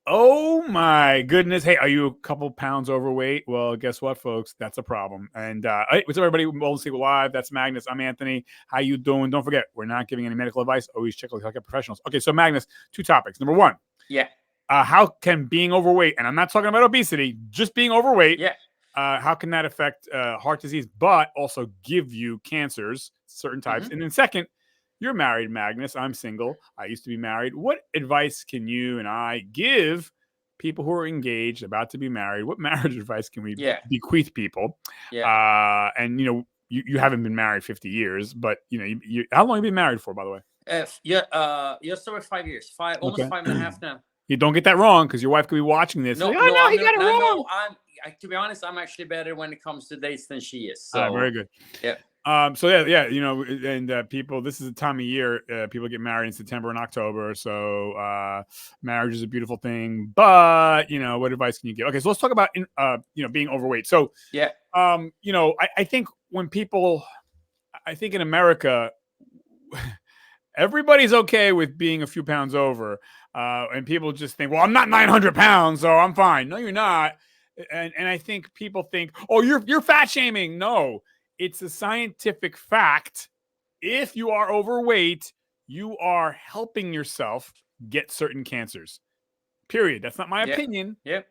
Oh my goodness. Hey, are you a couple pounds overweight? Well, guess what, folks? That's a problem. And hey, what's up, everybody? Golden Sequel Live. That's Magnus. I'm Anthony. How you doing? Don't forget, we're not giving any medical advice. Always check with healthcare professionals. Okay, so Magnus, two topics. Number one, Yeah. How can being overweight, and I'm not talking about obesity, just being overweight, Yeah. how can that affect heart disease, but also give you cancers, certain types? Mm-hmm. And then second, you're married, Magnus. I'm single. I used to be married. What advice can you and I give people who are engaged, about to be married? What marriage advice can we Yeah. bequeath people? Yeah. And you haven't been married 50 years, but how long have you been married for, by the way? Just over 5 years. Almost 5.5 now. You don't get that wrong, because your wife could be watching this. No, like, oh, no, he got it wrong. To be honest, I'm actually better when it comes to dates than she is. So very good. Yeah. So yeah, and people, this is the time of year people get married in September and October. So marriage is a beautiful thing, but what advice can you give? Okay, so let's talk about being overweight. So yeah, I think I think in America, everybody's okay with being a few pounds over, and people just think, well, I'm not 900 pounds, so I'm fine. No, you're not. And I think people think, oh, you're fat shaming. No. It's a scientific fact. If you are overweight, you are helping yourself get certain cancers. Period. That's not my opinion. Yep.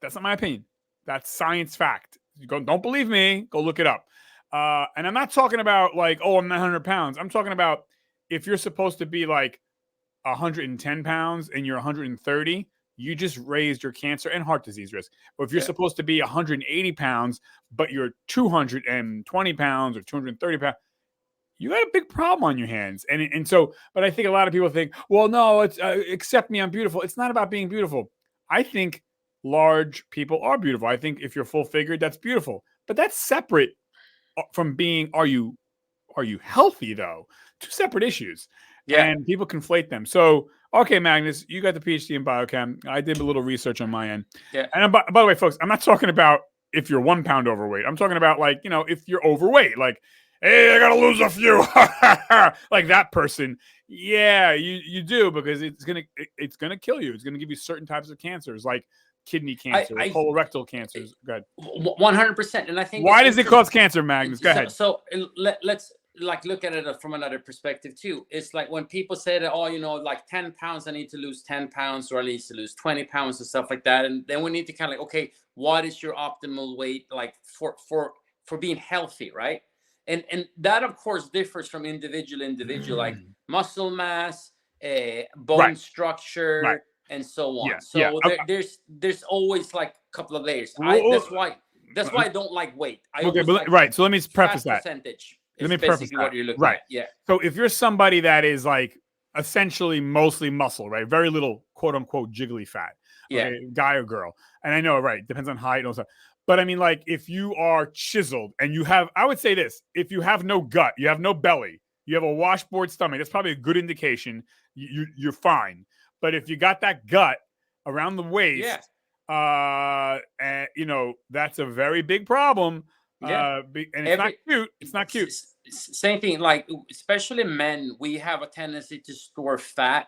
That's not my opinion. That's science fact. Don't believe me, go look it up. And I'm not talking about like, oh, I'm 900 pounds. I'm talking about if you're supposed to be like 110 pounds and you're 130, you just raised your cancer and heart disease risk. Or if you're supposed to be 180 pounds, but you're 220 pounds or 230 pounds, you got a big problem on your hands. And so, but I think a lot of people think, well, no, it's accept me, I'm beautiful. It's not about being beautiful. I think large people are beautiful. I think if you're full figured, that's beautiful. But that's separate from being, are you healthy though? Two separate issues. Yeah. And people conflate them. So, okay, Magnus, you got the PhD in biochem. I did a little research on my end. Yeah. And by the way, folks, I'm not talking about if you're 1 pound overweight. I'm talking about like, if you're overweight, like, hey, I got to lose a few. Like that person. Yeah, you do, because it's going to kill you. It's going to give you certain types of cancers, like kidney cancer, colorectal cancers. Go ahead. 100%. And I think why does it cause cancer, Magnus? Go ahead. So let's like look at it from another perspective too. It's like when people say that, like 10 pounds, I need to lose 10 pounds, or I need to lose 20 pounds and stuff like that. And then we need to kind of like, okay, what is your optimal weight like for being healthy, right? And that of course differs from individual, like muscle mass, bone structure, and so on. There's always like a couple of layers. That's why I don't like weight. Right. So let me preface that. Percentage. Let me preface that. What you're looking at. Yeah. So if you're somebody that is like essentially mostly muscle, right? Very little quote unquote jiggly fat. Okay? Guy or girl. And I know, right, depends on height and all stuff. But I mean, like, if you are chiseled and you have, I would say this, if you have no gut, you have no belly, you have a washboard stomach, that's probably a good indication you're fine. But if you got that gut around the waist, that's a very big problem. And it's not cute. It's not cute. Same thing, like, especially men, we have a tendency to store fat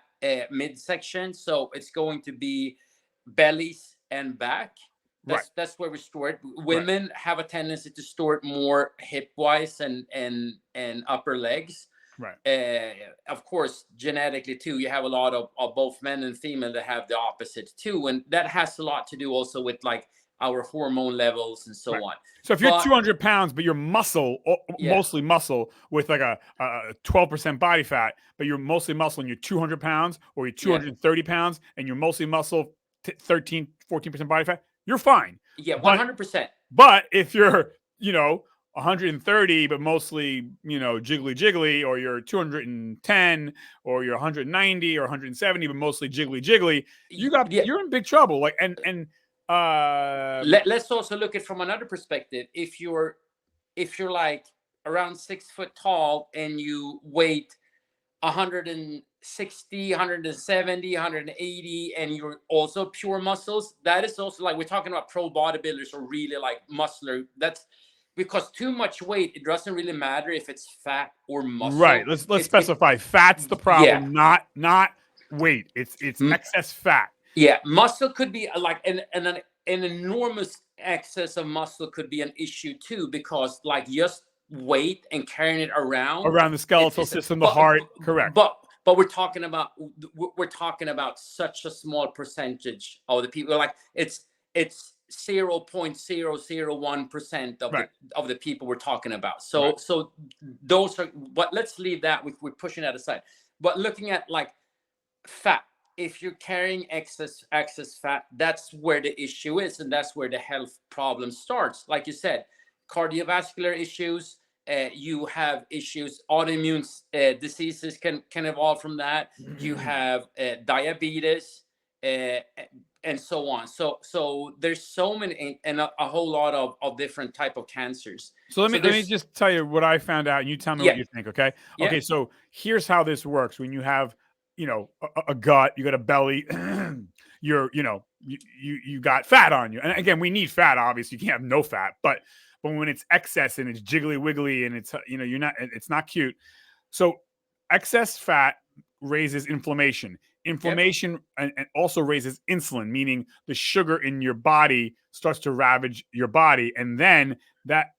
midsection. So it's going to be bellies and back. That's where we store it. Women have a tendency to store it more hip-wise and upper legs. Right. Of course, genetically too, you have a lot of both men and female that have the opposite too, and that has a lot to do also with like our hormone levels and so on. So if you're 200 pounds, but you're mostly muscle with like a 12% body fat, but you're mostly muscle and you're 200 pounds, or you're 230 pounds and you're mostly muscle, 13, 14% body fat, you're fine. Yeah, 100%. But if you're, 130, but mostly, jiggly, or you're 210, or you're 190 or 170, but mostly jiggly, you're in big trouble. Like, let's also look at from another perspective. If you're like around 6 foot tall and you weigh 160, 170, 180, and you're also pure muscles, that is also like, we're talking about pro bodybuilders or really like muscular. That's because too much weight, it doesn't really matter if it's fat or muscle. Right. Let's specify. Fat's the problem, not weight. It's excess fat. Yeah, muscle could be like an enormous excess of muscle could be an issue too, because like just weight and carrying it around, Around the skeletal it's system, the heart, correct. but we're talking about such a small percentage of the people. Like it's 0.001% Right. of the people we're talking about. Right. So those are, but let's leave that. We're pushing that aside. But looking at like fat, if you're carrying excess fat, that's where the issue is, and that's where the health problem starts. Like you said, cardiovascular issues, you have issues, autoimmune diseases can evolve from that. You have diabetes, and so on. So there's so many, and a whole lot of different type of cancers. So let me there's just tell you what I found out, and you tell me Yeah. what you think. Okay. Yeah. Okay. So here's how this works. When you have, you know, a gut, you got a belly, you got fat on you. And again, we need fat. Obviously, you can't have no fat. But when it's excess and it's jiggly wiggly and it's it's not cute. So excess fat raises inflammation. Inflammation and also raises insulin, meaning the sugar in your body starts to ravage your body, and then that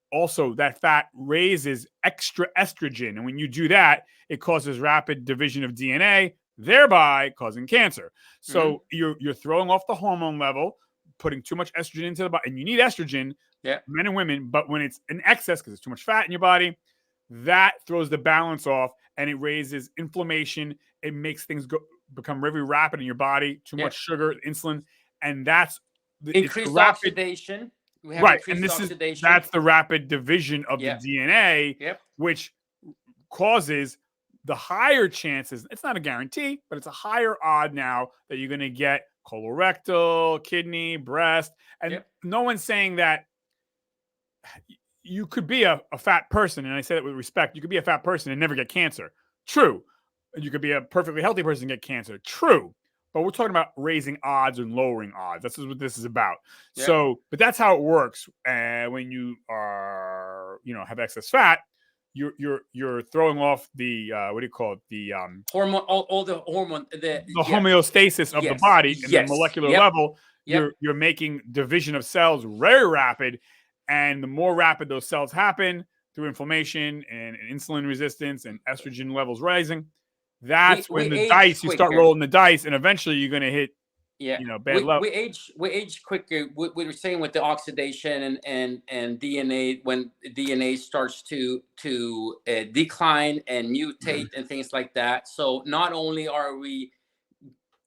fat raises extra estrogen, and when you do that, it causes rapid division of DNA, thereby causing cancer. So you're throwing off the hormone level, putting too much estrogen into the body, and you need estrogen, men and women. But when it's in excess, because there's too much fat in your body, that throws the balance off, and it raises inflammation. It makes things become very rapid in your body. Too much sugar, insulin, and that's increased oxidation. We have right, increased and oxidation. that's the rapid division of the DNA, which causes the higher chances. It's not a guarantee, but it's a higher odd now that you're going to get colorectal, kidney, breast, and no one's saying that you could be a fat person, and I say that with respect. You could be a fat person and never get cancer. True. You could be a perfectly healthy person and get cancer. True. But we're talking about raising odds and lowering odds. That's what this is about. Yeah. So, but that's how it works. And when you are, have excess fat, you're throwing off the what do you call it? The hormone, all the hormone, the homeostasis of the body in the molecular level. You're making division of cells very rapid, and the more rapid those cells happen through inflammation and insulin resistance and estrogen levels rising, that's when the dice, you start rolling the dice, and eventually you're going to hit, bad luck. We age quicker. We were saying with the oxidation and DNA, when DNA starts to decline and mutate and things like that. So not only are we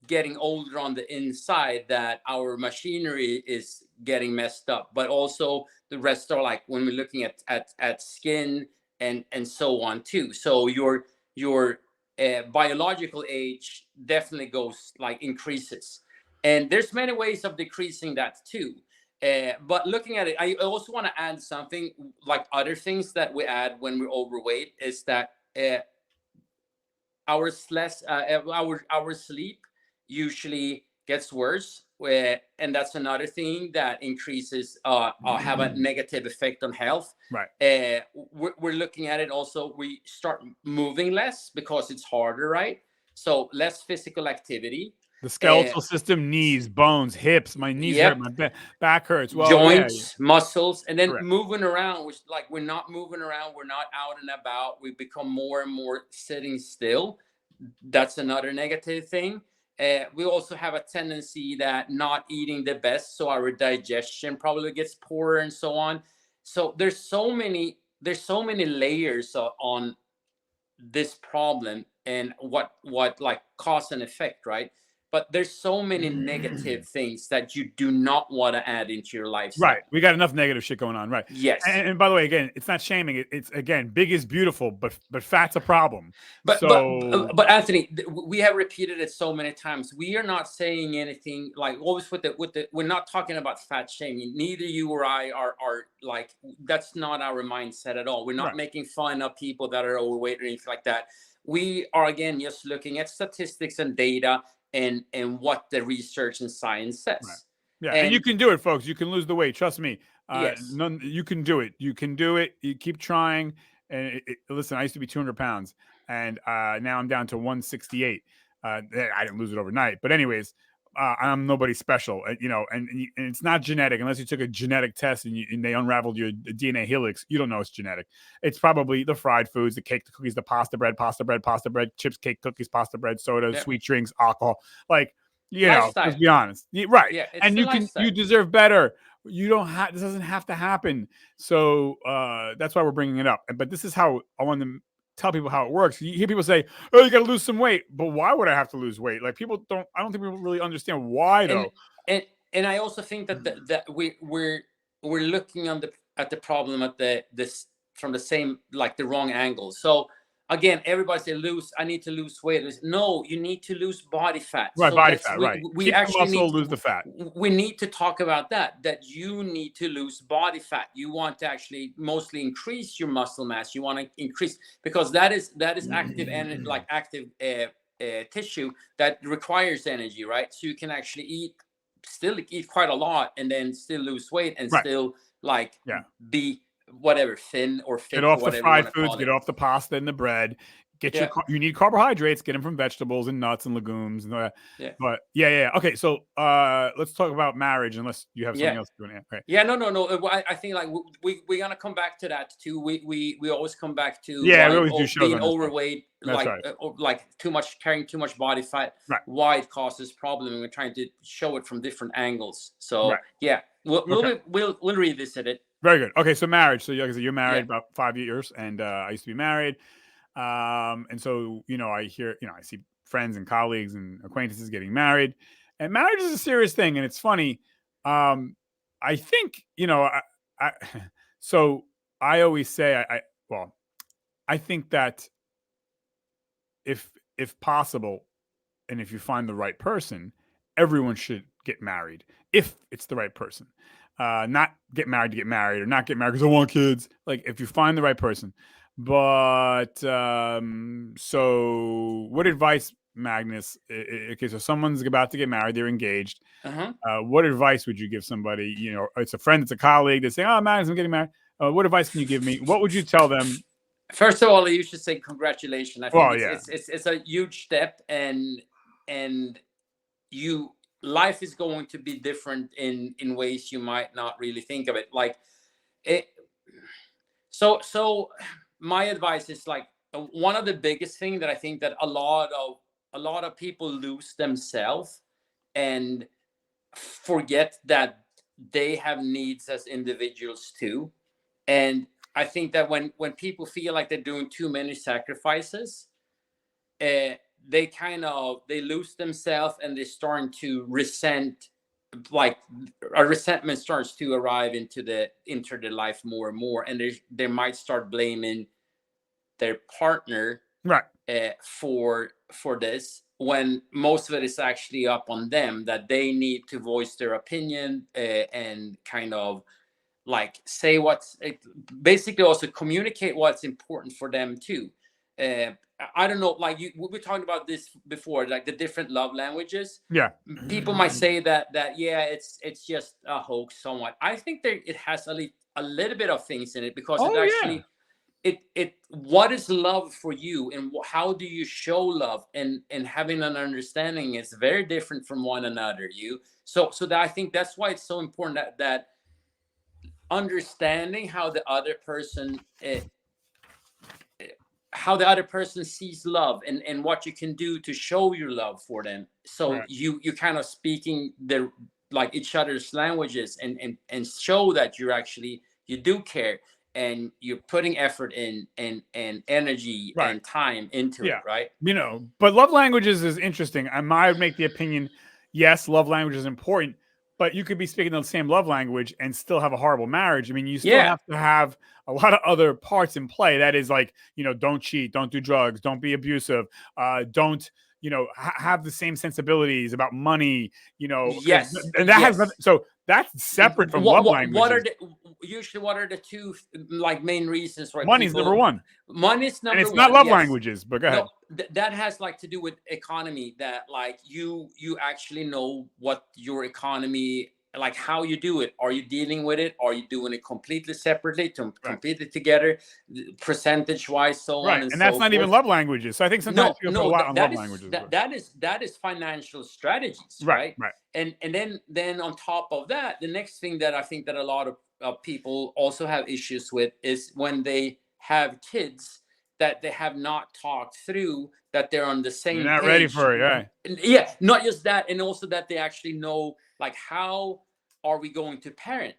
getting older on the inside, that our machinery is getting messed up, but also the rest are, like when we're looking at skin and so on too. So your biological age definitely increases, and there's many ways of decreasing that too. But looking at it, I also want to add something, like other things that we add when we're overweight, is that our sleep usually gets worse, and that's another thing that increases have a negative effect on health. Right. We're looking at it also. We start moving less because it's harder, right? So less physical activity. The skeletal system, knees, bones, hips. My knees hurt, my back hurts. Well, joints, muscles, and then moving around, which, like, we're not moving around, we're not out and about. We become more and more sitting still. That's another negative thing. We also have a tendency that not eating the best, so our digestion probably gets poorer and so on. So there's so many layers on this problem, and what like cause and effect, right? But there's so many negative things that you do not want to add into your lifestyle. Right. We got enough negative shit going on. Right. Yes. And by the way, again, it's not shaming. It's again, big is beautiful, but fat's a problem. But Anthony, we have repeated it so many times. We are not saying anything, like, always with the we're not talking about fat shaming. Neither you or I are like, that's not our mindset at all. We're not making fun of people that are overweight or anything like that. We are, again, just looking at statistics and data and what the research and science says. Right. Yeah, and you can do it, folks. You can lose the weight. Trust me. Yes. You can do it. You can do it. You keep trying. And listen, I used to be 200 pounds, and now I'm down to 168. I didn't lose it overnight, but anyways, I'm nobody special, you know, and it's not genetic unless you took a genetic test and they unraveled your DNA helix. You don't know it's genetic. It's probably the fried foods, the cake, the cookies, the pasta bread, chips, cake, cookies, pasta bread, soda, Yeah. sweet drinks, alcohol. Like, you know, Lifestyle. let's be honest. Right. Yeah, it's And the you lifestyle. deserve better. You don't have, this doesn't have to happen. So that's why we're bringing it up. But this is how I want to tell people how it works. You hear people say, "Oh, you got to lose some weight," but why would I have to lose weight? Like, people don't. I don't think people really understand why, though. And I also think that that we're looking at the problem at this from the same, like, the wrong angle. So again, everybody say I need to lose weight. No, you need to lose body fat. Right, So body fat. Right. We Keep actually the muscle, need lose the fat. we need to talk about that you need to lose body fat. You want to actually mostly increase your muscle mass. You want to increase, because that is active and like active tissue that requires energy, right? So you can actually still eat quite a lot and then still lose weight and still, like, be whatever, thin or fit. Get off or the fried foods, get off the pasta and the bread. You need carbohydrates, get them from vegetables and nuts and legumes and all that. But okay, so let's talk about marriage, unless you have something else to do. Okay. No. I think, like, we're gonna come back to that too. We always come back to we always do shows being overweight, like carrying too much body fat, why it causes problem, and we're trying to show it from different angles. So we'll revisit it. Very good. Okay, so marriage. So like I said, you're married about 5 years, and I used to be married. And so, you know, I see friends and colleagues and acquaintances getting married, and marriage is a serious thing. And it's funny. I think, you know, so I always say, I think that if possible, and if you find the right person, everyone should get married if it's the right person. Not get married to get married, or not get married because I want kids. Like, if you find the right person. But so what advice, Magnus? Okay, so someone's about to get married, they're engaged. What advice would you give somebody? You know, it's a friend, it's a colleague. They say, "Oh, Magnus, I'm getting married." What advice can you give me? What would you tell them? First of all, you should say congratulations. I think it's a huge step, and life is going to be different in ways you might not really think of it. Like it. So my advice is, like, one of the biggest thing that I think that a lot of people lose themselves and forget that they have needs as individuals too. And I think that when people feel like they're doing too many sacrifices, they lose themselves, and they start to resent, like a resentment starts to arrive into the life more and more, and they might start blaming their partner for this, when most of it is actually up on them, that they need to voice their opinion, and kind of, like, say basically also communicate what's important for them too. I don't know, like, we talked about this before, like the different love languages. People might say that it's just a hoax somewhat. I think it has a little bit of things in it, because what is love for you, and how do you show love, and having an understanding is very different from one another. So that, I think that's why it's so important that understanding how the other person sees love, and what you can do to show your love for them. So you kind of speaking each other's languages, and show that you do care, and you're putting effort in, and energy and time into it, right? You know, but love languages is interesting. I might make the opinion, yes, love language is important, but you could be speaking the same love language and still have a horrible marriage. I mean, you still have to have a lot of other parts in play. That is, like, you know, don't cheat, don't do drugs, don't be abusive, don't, you know, have the same sensibilities about money, you know. And that has nothing, so that's separate from love languages. What are the two, like, main reasons? Right, money's number one. Money's number one, and it's not love languages, but go ahead. That has, like, to do with economy. That, like, you actually know what your economy like how you do it. Are you dealing with it? Are you doing it completely separately, Right. completely together, percentage wise, so on Right. and And that's so not even forth? love languages. So I think sometimes No, people put a no, lot on love that languages. But that is financial strategies, right. right? Right. And then on top of that, the next thing that I think that a lot of people also have issues with is when they have kids that they have not talked through, that they're on the You're same not ready page. for it. Right. Yeah, not just that, and also that they actually know, like, how are we going to parent?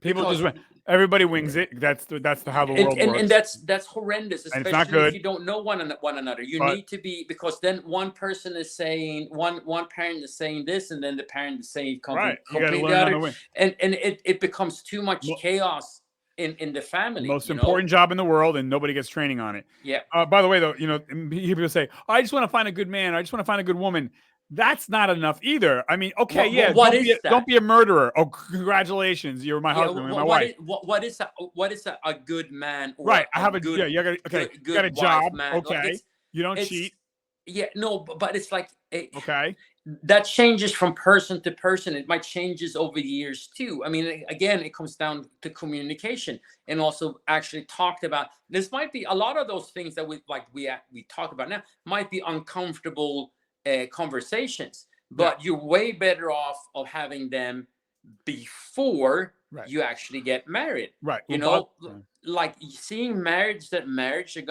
People just Because everybody wings it. How the world and works, that's horrendous, and it's not especially if good. you don't know one another. You But need to be, because then one person is saying, one parent is saying this, and then the parent is saying right, you got to completely learn on the other, wing. and it becomes too much Mo- chaos in the The family, most important job in the world, and nobody gets training on it. Yeah. By the way, though, people say, "I just want to find a good man. I just want to find a good woman." That's not enough either. I mean, okay, yeah, What is don't that? be a murderer. Oh, congratulations, you're my Yeah, husband. You're my wife. what is a good man, or Right. I a have a good You got okay. You got a good wife, job. man? Like, Okay. You don't it's cheat. yeah, no, but it's like, Okay. that changes from person to person. It might changes over years too. I mean, again, it comes down to communication, and also actually talked about. This might be a lot of those things that we talk about now might be uncomfortable conversations, Yeah. but you're way better off of having them before Right. you actually get married. Right. You know, like seeing marriage are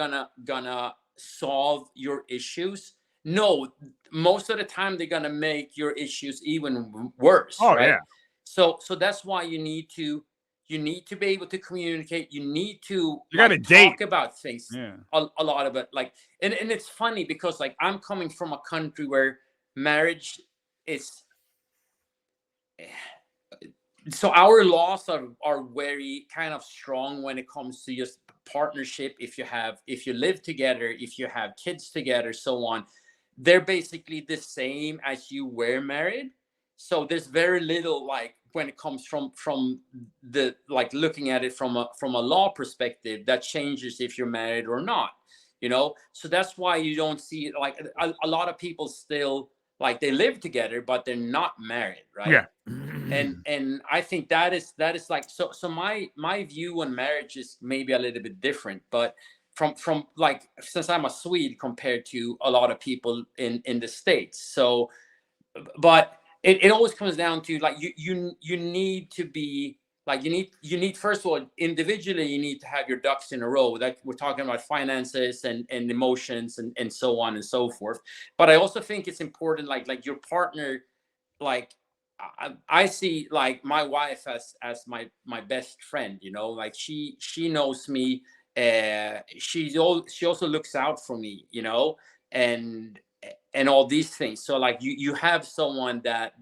gonna solve your issues. No, most of the time they're gonna make your issues even worse, Oh right? yeah. So that's why you need to be able to communicate. You need to, You got to like, date. talk about things Yeah. a lot of it. Like, and it's funny because, like, I'm coming from a country where marriage is, so our laws are very kind of strong when it comes to just partnership. If you live together, if you have kids together, so on, they're basically the same as you were married. So there's very little, like, when it comes from the, like, looking at it from a law perspective, that changes if you're married or not, so that's why you don't see, like, a lot of people still, like, they live together but they're not married, right? Yeah. And I think that is like, so my view on marriage is maybe a little bit different, but from like, since I'm a Swede compared to a lot of people in the States. So, but it always comes down to, like, you need to be, like, you need first of all, individually, you need to have your ducks in a row. Like, we're talking about finances and emotions and so on and so forth. But I also think it's important, like your partner, like, I see, like, my wife as my best friend. Like, she knows me. She also looks out for me. And all these things. So, like, you have someone that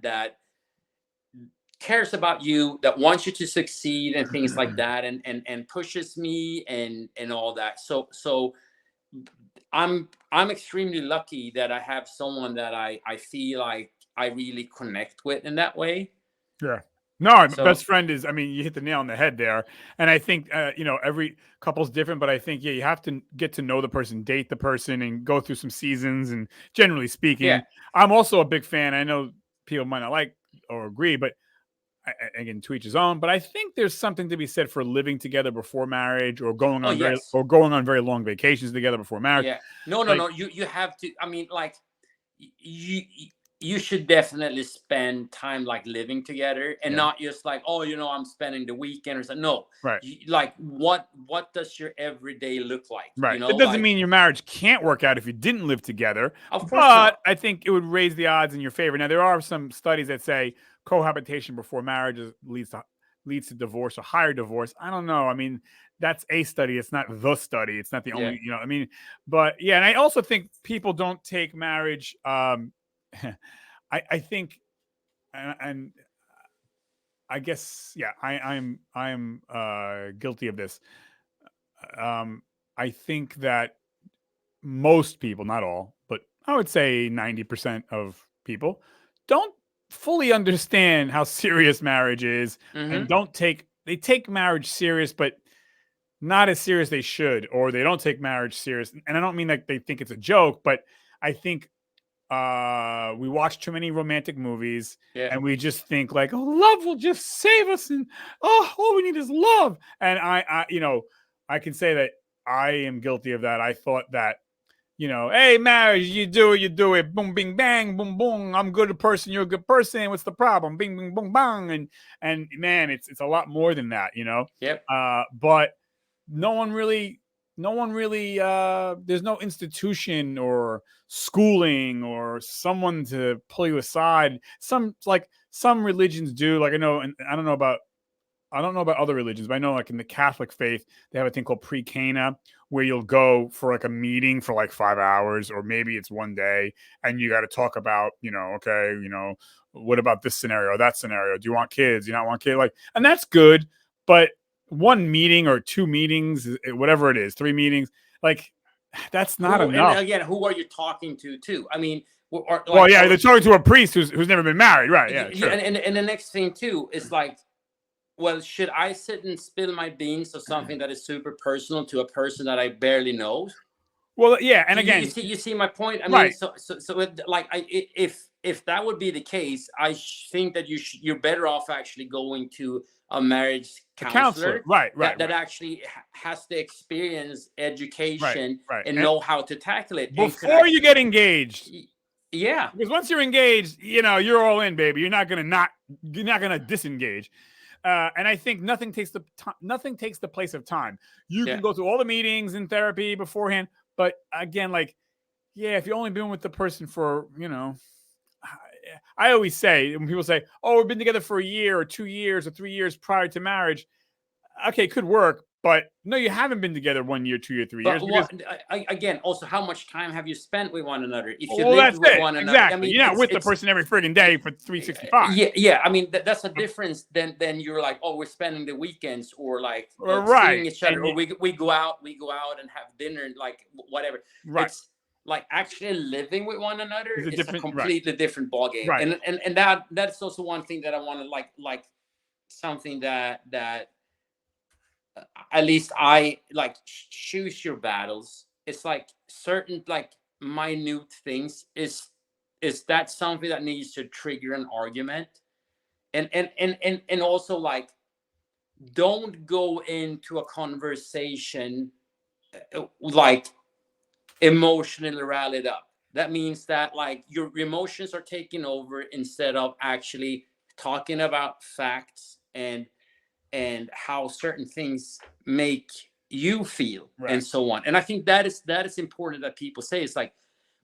cares about you, that wants you to succeed and things like that, and pushes me and all that. So I'm extremely lucky that I have someone that I feel like I really connect with in that way. Yeah. No, So best friend is, I mean, you hit the nail on the head there. And I think, every couple's different, but I think, yeah, you have to get to know the person, date the person, and go through some seasons. And generally yeah. speaking, I'm also a big fan. I know people might not like or agree, but again, to each his own. But I think there's something to be said for living together before marriage, or Oh, yes. going on very long vacations together before marriage. Yeah. No, no, Like, no. You have to. I mean, like, you you should definitely spend time, like, living together, and yeah, not just like, oh, I'm spending the weekend or something. No, right. like, what does your everyday look like? Right. It doesn't Like, mean your marriage can't work out if you didn't live together, of course but not. I think it would raise the odds in your favor. Now, there are some studies that say cohabitation before marriage leads to divorce or higher divorce. I don't know. I mean, that's a study. It's not the study. It's not the Yeah. only. I mean, but yeah, and I also think people don't take marriage. I think, and I guess, yeah, I'm guilty of this. I think that most people, not all, but I would say 90% of people don't fully understand how serious marriage is, and Mm-hmm. they take marriage serious, but not as serious they should, or they don't take marriage serious. And I don't mean that they think it's a joke, but I think We watch too many romantic movies, Yeah. and we just think like, oh, love will just save us, and oh, all we need is love. And I can say that I am guilty of that. I thought that, hey, marriage, you do it, boom, bing, bang, boom, boom. I'm a good person, you're a good person. What's the problem? Bing, bing, boom, bang. And man, it's a lot more than that, Yep. But no one really there's no institution or schooling or someone to pull you aside. Some religions do, like, I know, and I don't know about other religions, but I know, like, in the Catholic faith, they have a thing called pre-Cana, where you'll go for like a meeting for like 5 hours, or maybe it's one day, and you got to talk about, okay, what about this scenario, that scenario? Do you want kids? Do you not want kids? Like, and that's good, but one meeting or two meetings, whatever it is, three meetings, like, that's not enough. And again, who are you talking to too? I mean, well, yeah, they're talking to a priest who's never been married, right? Yeah, sure. And the next thing too is like, well, should I sit and spill my beans of something that is super personal to a person that I barely know? Well, yeah, and again, you see my point. I mean, right. so like, if that would be the case, I think that you're better off actually going to a marriage counselor, right, that actually has the experience, education, right. and know how to tackle it before you get engaged. Yeah, because once you're engaged, you're all in, baby. You're not gonna disengage. And I think nothing takes the place of time. You can go through all the meetings and therapy beforehand, but again, like, if you've only been with the person for, I always say, when people say, "Oh, we've been together for a year or 2 years or 3 years prior to marriage," okay, it could work, but no, you haven't been together 1 year, 2 year, 3 years. Again, also, how much time have you spent with one another? If you live with one another, exactly. I mean, you're not with the person every friggin' day for 365. Yeah. I mean, that's a difference than you're like, oh, we're spending the weekends, or like seeing each other, or we go out and have dinner, like whatever. Right. It's like actually living with one another is a completely right. different ballgame. Right. And that's also one thing that I want to like something that at least I like. Choose your battles. It's like certain like minute things is that something that needs to trigger an argument, and also like, don't go into a conversation like emotionally rallied up. That means that like your emotions are taking over instead of actually talking about facts and how certain things make you feel, and so on. And I think that is important that people say. It's like,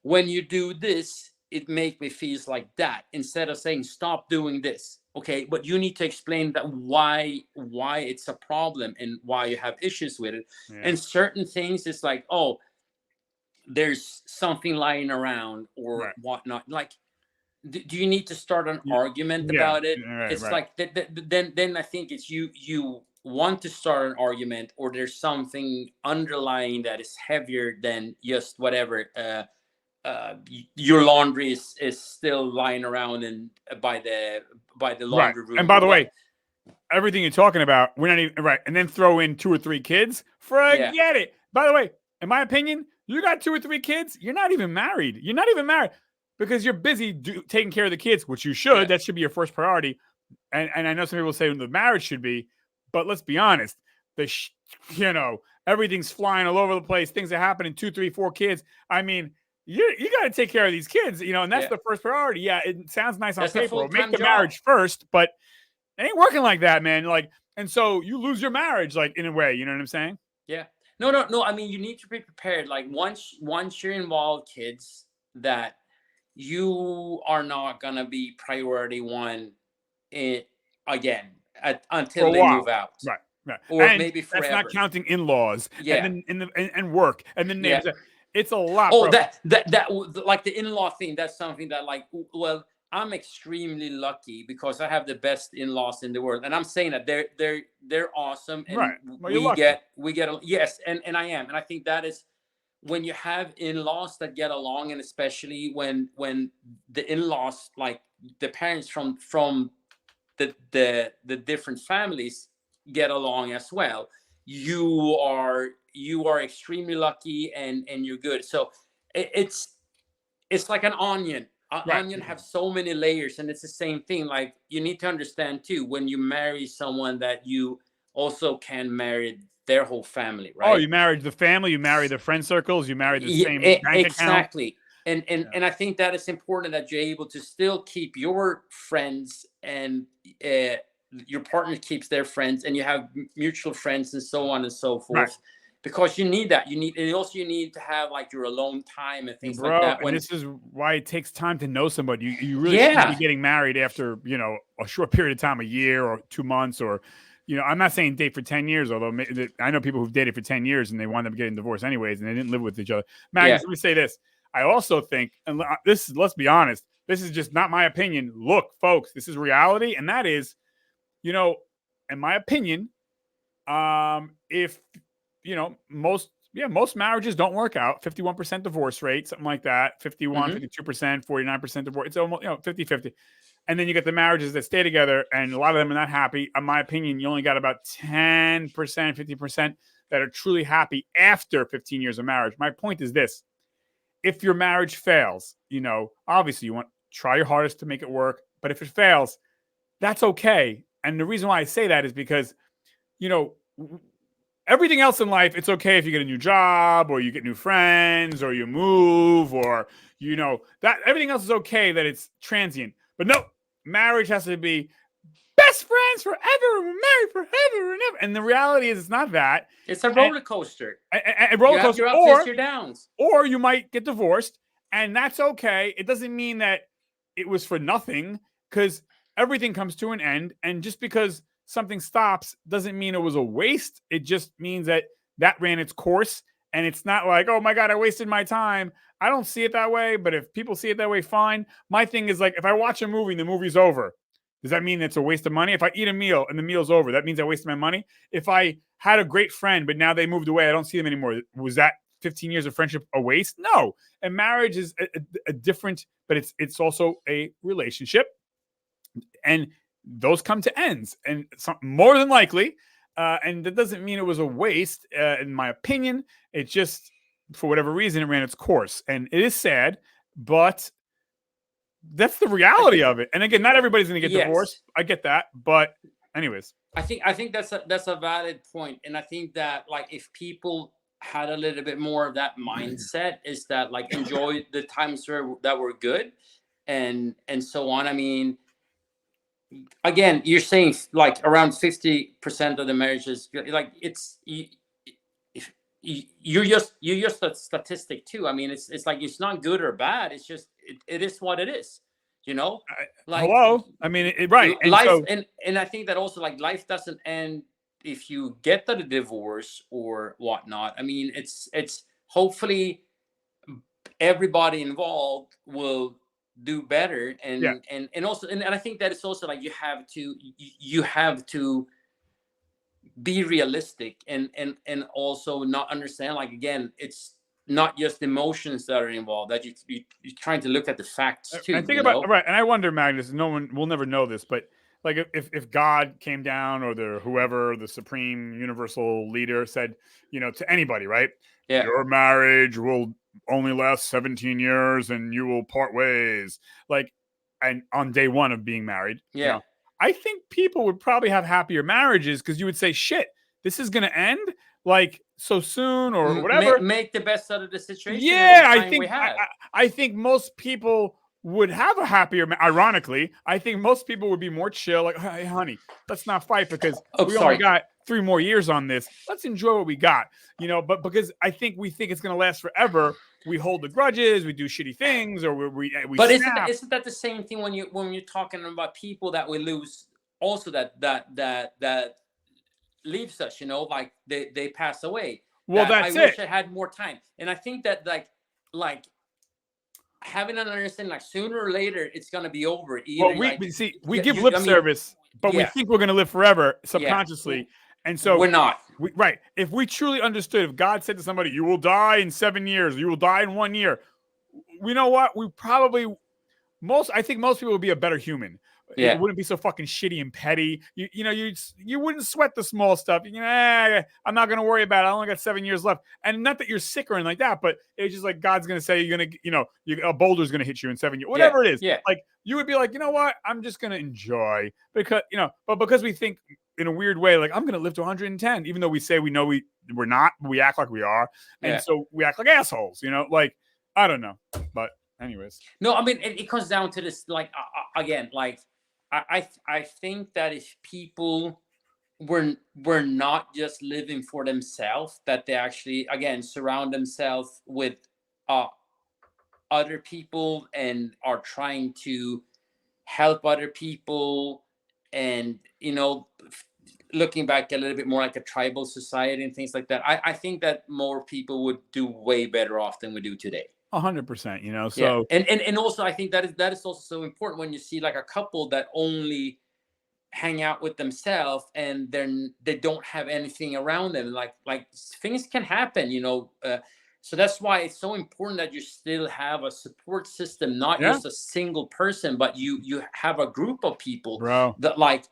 when you do this, it make me feel like that, instead of saying stop doing this. Okay, but you need to explain that why it's a problem and why you have issues with it. And certain things, it's like, oh, there's something lying around or whatnot. Like, do you need to start an argument about it? It's like then I think it's you want to start an argument, or there's something underlying that is heavier than just whatever. Your laundry is still lying around and by the laundry room. And by the way, everything you're talking about, we're not even right. And then throw in 2 or 3 kids. Forget it. By the way, in my opinion, you got 2 or 3 kids, you're not even married. You're not even married because you're busy taking care of the kids, which you should. That should be your first priority. And I know some people say the marriage should be, but let's be honest. Everything's flying all over the place. Things are happening. 2, 3, 4 kids. I mean, you got to take care of these kids, and that's the first priority. Yeah, it sounds nice on paper. Make the marriage first, but it ain't working like that, man. Like, and so you lose your marriage, like, in a way. You know what I'm saying? Yeah. No. I mean, you need to be prepared. Like, once you're involved, kids, that you are not gonna be priority one again until they move out. Right. Or and maybe forever. That's not counting in-laws. And work and then names. It's a lot. Oh, bro. that like the in-law thing. That's something that, like, well, I'm extremely lucky because I have the best in-laws in the world, and I'm saying that they're awesome, and well, we get yes, and I am, and I think that is when you have in-laws that get along, and especially when the in-laws, like the parents from the different families, get along as well, you are extremely lucky, and you're good. So it's it's like an onion. An Right. onion have so many layers, and it's the same thing. Like, you need to understand too, when you marry someone, that you also can marry their whole family, Oh, right? you married the family, you married the friend circles, you married the Yeah, same bank account. exactly. And I think that is important, that you're able to still keep your friends, and uh, your partner keeps their friends, and you have mutual friends, and so on and so Right. forth, because you need that. You need, and also you need to have like your alone time and things like Bro, that. and When this is why it takes time to know somebody. You really shouldn't be yeah, getting married after, a short period of time, a year or 2 months, or, I'm not saying date for 10 years, although I know people who've dated for 10 years and they wound up getting divorced anyways, and they didn't live with each other. yeah, Magnus, let me say this. I also think, and let's be honest, this is just not my opinion. Look, folks, this is reality. And that is, in my opinion, if, most marriages don't work out. 51% divorce rate, something like that. 51, hmm 52%, 49% divorce. It's almost, 50-50. And then you get the marriages that stay together, and a lot of them are not happy. In my opinion, you only got about 10%, 50% that are truly happy after 15 years of marriage. My point is this. If your marriage fails, obviously you want try your hardest to make it work. But if it fails, that's okay. And the reason why I say that is because, you know, everything else in life, it's okay if you get a new job or you get new friends or you move or, that everything else is okay that it's transient. But no, marriage has to be best friends forever, married forever and ever. And the reality is it's not that. it's a And, roller coaster. and You roller have coaster, your ups and your downs. or you might get divorced, and that's okay. It doesn't mean that it was for nothing, because everything comes to an end. And just because something stops doesn't mean it was a waste. It just means that ran its course. And it's not like, oh my God, I wasted my time. I don't see it that way. But if people see it that way, fine. My thing is, like, if I watch a movie and the movie's over, does that mean it's a waste of money? If I eat a meal and the meal's over, that means I wasted my money. If I had a great friend, but now they moved away, I don't see them anymore, was that 15 years of friendship a waste? No. And marriage is a different, but it's also a relationship, and those come to ends, and more than likely, and that doesn't mean it was a waste. In my opinion, it just, for whatever reason, it ran its course, and it is sad, but that's the reality of it. And again, not everybody's going to get divorced. Yes. I get that, but anyways, I think that's a valid point, and I think that, like, if people had a little bit more of that mindset, is that, like, enjoy the times that were good, and so on. I mean, again, you're saying like around 50% of the marriages, like, you're just a statistic too. I mean, it's like, it's not good or bad. It's just, it is what it is. You know, like, hello. I mean, right. And life, so, and I think that also, like, life doesn't end if you get the divorce or whatnot. I mean, it's hopefully everybody involved will do better, yeah, and also, and I think that it's also like, you have to be realistic, and also not understand, like, again, it's not just emotions that are involved, that you're trying to look at the facts and too, think you about, know. right. And I wonder, Magnus, no one will never know this, but like, if God came down, or whoever the supreme universal leader said, to anybody, right? Yeah, Your marriage will only last 17 years and you will part ways. Like, and on day one of being married, yeah. I think people would probably have happier marriages, because you would say, shit, this is going to end like so soon or whatever. Make the best out of the situation and the Yeah, I time we think have. I think most people would have a happier. Ironically, I think most people would be more chill. Like, hey, honey, let's not fight, because Oh, we only sorry. got 3 more years on this. Let's enjoy what we got, But because I think we think it's going to last forever, we hold the grudges, we do shitty things, or we But snap. isn't that the same thing when you're talking about people that we lose, also, that leaves us, like, they pass away, Well, that I that's it. wish I had more time. And I think that, like having an understanding, like, sooner or later it's gonna be over. Well, Either, like, we give lip I mean, service, but we yeah, think we're going to live forever yeah, subconsciously. And so, we're not. right. If we truly understood, if God said to somebody, you will die in 7 years, you will die in 1 year, we know what? We probably, I think most people would be a better human. It Yeah. wouldn't be so fucking shitty and petty. You wouldn't sweat the small stuff. I'm not gonna worry about it. I only got 7 years left. And not that you're sick or anything like that, but it's just like God's gonna say you're gonna, a boulder's gonna hit you in 7 years, Yeah. whatever it is. Yeah. Like you would be like, you know what? I'm just gonna enjoy because but because we think in a weird way, like I'm gonna live to 110, even though we say we know we're not, we act like we are, and Yeah. so we act like assholes. Like I don't know, but anyways. No, I mean it comes down to this. Like again, like I think that if people were not just living for themselves, that they actually again surround themselves with uh other people and are trying to help other people, and looking back a little bit more like a tribal society and things like that, I think that more people would do way better off than we do today. 100%. Yeah. So And also I think that is also so important when you see like a couple that only hang out with themselves and they don't have anything around them, like things can happen, so that's why it's so important that you still have a support system, not Yeah. just a single person, but you have a group of people bro, that like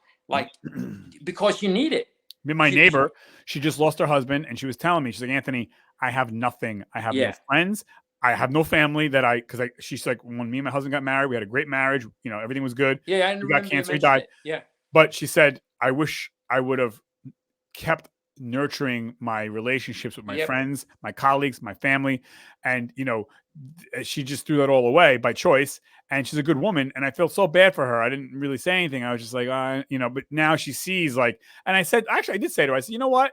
because you need it. my You- neighbor, she just lost her husband, and she was telling me, she's like, Anthony, I have nothing. I have no Yeah. friends. I have no family she's like, when me and my husband got married, we had a great marriage. Everything was good. Yeah, I He got remember you cancer, he mentioned died. it. Yeah. But she said, I wish I would have kept nurturing my relationships with my Yep. friends, my colleagues, my family. And, she just threw that all away by choice. And she's a good woman. And I felt so bad for her. I didn't really say anything. I was just like, but now she sees like, and I said, actually, I did say to her, I said, you know what?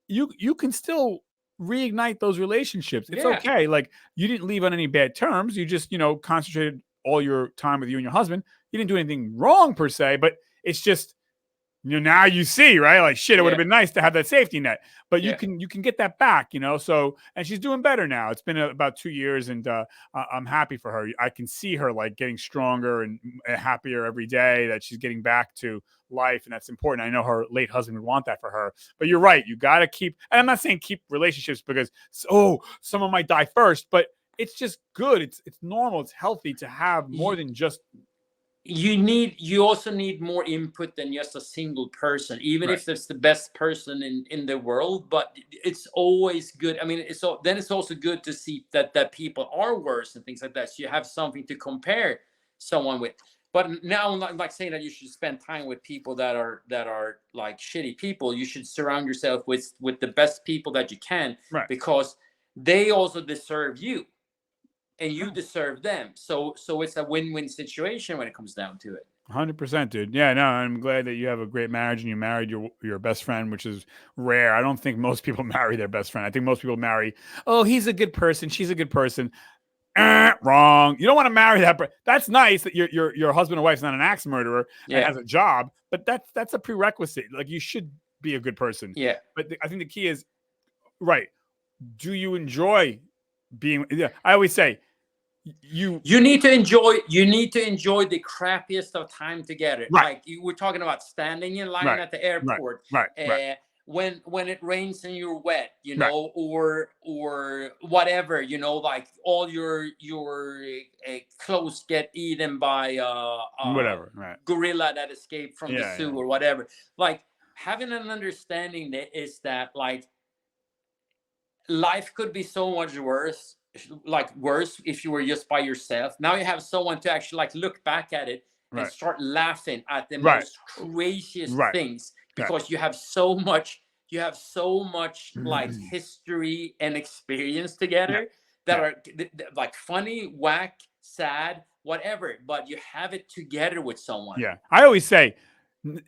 You can still reignite those relationships. It's Yeah. okay. Like you didn't leave on any bad terms. You just, concentrated all your time with you and your husband. You didn't do anything wrong per se, but it's just, now you see, right? Like shit, it would have Yeah. been nice to have that safety net, but you Yeah. can get that back, So, and she's doing better now. It's been about 2 years, and I'm happy for her. I can see her like getting stronger and happier every day. That she's getting back to life, and that's important. I know her late husband would want that for her. But you're right. You got to keep. And I'm not saying keep relationships because someone might die first, but it's just good. It's normal. It's healthy to have more than just. You also need more input than just a single person, even Right. if it's the best person in the world. But it's always good. I mean, it's also good to see that people are worse and things like that, so you have something to compare someone with. But now I'm not like saying that you should spend time with people that are like shitty people. You should surround yourself with the best people that you can, Right. because they also deserve you and you deserve them. So it's a win-win situation when it comes down to it. 100%, dude. Yeah, no, I'm glad that you have a great marriage and you married your best friend, which is rare. I don't think most people marry their best friend. I think most people marry, oh, he's a good person, she's a good person. Wrong. You don't want to marry that. That's nice that your husband or wife's not an axe murderer and has a job, but that's a prerequisite. Like you should be a good person. Yeah. But I think the key is, right, do you enjoy being? Yeah, I always say, you need to enjoy the crappiest of time together. Right. Like you were talking about standing in line Right. at the airport. Right. When it rains and you're wet, Right. or whatever, like all your clothes get eaten by whatever, right? gorilla that escaped from the zoo or whatever. Like having an understanding that is that like life could be so much worse if you were just by yourself. Now you have someone to actually like look back at it and start laughing at the most craziest things, because you have so much like history and experience together that are like funny, whack, sad, whatever, but you have it together with someone. Yeah. I always say,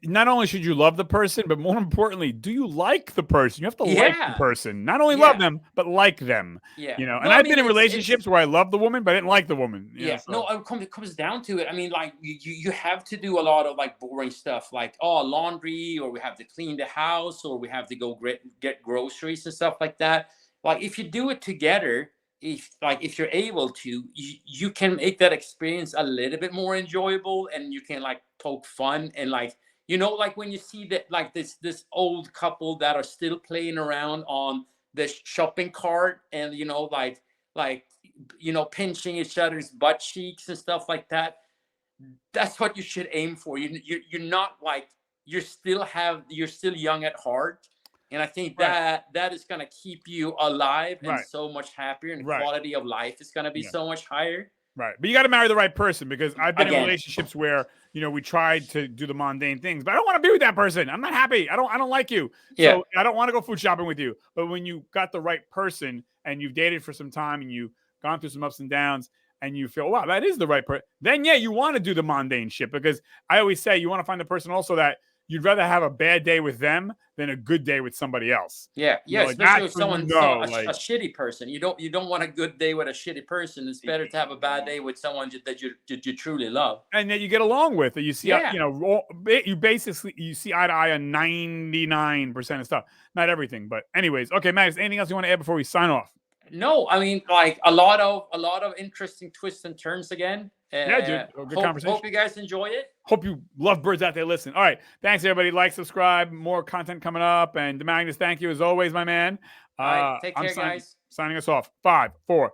not only should you love the person, but more importantly, do you like the person? You have to like the person. Not only love them, but like them. Yeah. And I've been in relationships where I love the woman, but I didn't like the woman. No, it comes down to it. I mean, like you have to do a lot of like boring stuff, like laundry, or we have to clean the house, or we have to go get groceries and stuff like that. Like if you do it together, if you're able to, you can make that experience a little bit more enjoyable, and you can like poke fun and like, like when you see that like this old couple that are still playing around on the shopping cart, and like pinching each other's butt cheeks and stuff like that. that's what you should aim for. You're not like, you're still young at heart. And I think Right. that is going to keep you alive and Right. so much happier, and the Right. quality of life is going to be Yeah. so much higher. Right. But you got to marry the right person, because I've been in Again. relationships where, we tried to do the mundane things, but I don't want to be with that person. I'm not happy. I don't like you. Yeah. So I don't want to go food shopping with you. But when you got the right person and you've dated for some time and you've gone through some ups and downs and you feel, wow, that is the right person, then yeah, you want to do the mundane shit, because I always say you want to find the person also that you'd rather have a bad day with them than a good day with somebody else. Yeah, You know, like, especially if that's when someone's like, a shitty person. You don't want a good day with a shitty person. It's better to have a bad day with someone that you truly love. and that you get along with. You see, Yeah. you basically see eye to eye on 99% of stuff. Not everything, but anyways. Okay, Max, anything else you want to add before we sign off? No, I mean, like a lot of interesting twists and turns again. Yeah, dude. Good conversation. Hope you guys enjoy it. Hope you love birds out there. Listen. All right. Thanks, everybody. Like, subscribe. More content coming up. And Magnus, thank you as always, my man. All right. Take care, guys. Signing us off. 5, 4,